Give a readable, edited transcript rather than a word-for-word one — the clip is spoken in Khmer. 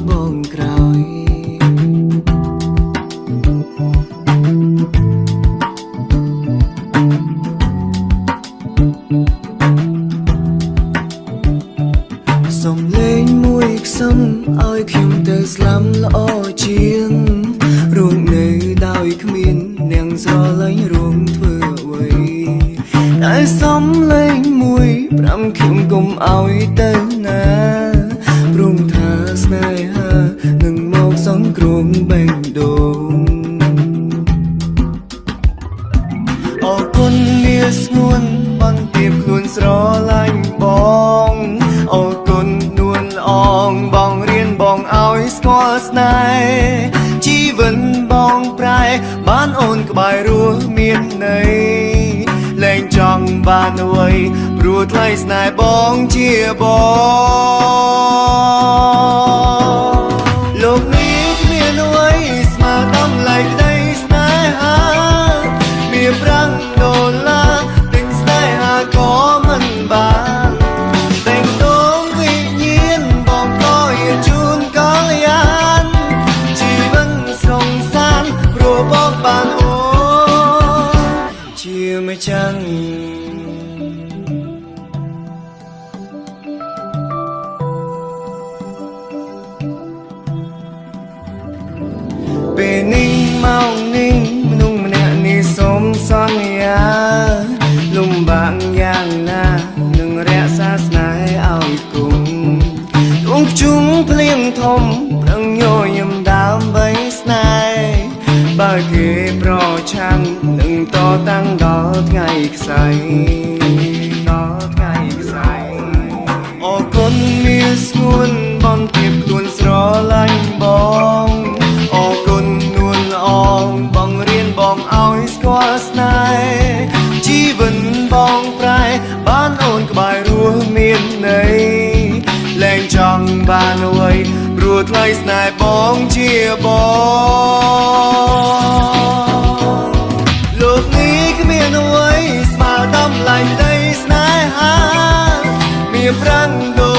បងក្រោយសុំលេងមួយខ្សឹមឲ្យខ្ញុំទៅស្លាប់ល្អជាងរួងនៅដោយគ្មាននាងស្រឡាញ់រួងធ្វើអ្វីតែសំលេងមួយប្រាំខ្ញុំកុំឲ្យទៅណាព្រមថាស្នេហានឹងមកសង្គ្រោះបេះដូងអរគុណនាស្ងួនបានទៀបខ្លួនស្រឡាញ់បងអរគុណនួនអងបងរៀនបងឲ្យស្គាល់ស្នេហ៍ជីវិតបងប្រែបានអូនក្បែររស់មានន័យលែងចង់បានអ្វីព្រោះថ្លៃស្នេហ៍បងជាបងលោកនេះគ្មានអ្វីស្មើតម្លៃក្តីស្នេហាមានប្រាំងដុល្លារទិញស្នេហាក៏មិនបានតែងតងវិញ្ញាណបងក៏ជាជូនកល្យានជីវិតសងសានព្រោះបងបានអូជាម្ចាស់ពេលនេះមកនេះមនុស្សម្នាក់នេះសូមសន្យាលំបាកយ៉ាងណានឹងរក្សាស្នេហ៍ឲ្យគង់ដួងជុំភ្លៀងធំប្រឹងញញឹមដើម្បីស្នេហ៍បើគេប្រឆាំងនឹងតតាំងដល់ថ្ងៃខ្សែដល់ថ្ងៃខ្សែអរគុណមានស្ងួនបងទៀបខ្លួនស្រឡាញ់បងអរគុណនួនអងបងរៀនបងឲ្យស្គាល់ស្នេហ៍ជីវិតបងប្រែបានអូនក្បែររស់មានន័យលែងចង់បានអ្វីព្រោះថ្លៃស្នេហ៍បងជាបងលោកនេះគ្មានអ្វីស្មើតម្លៃនៃស្នេហាមានប្រាំងដូ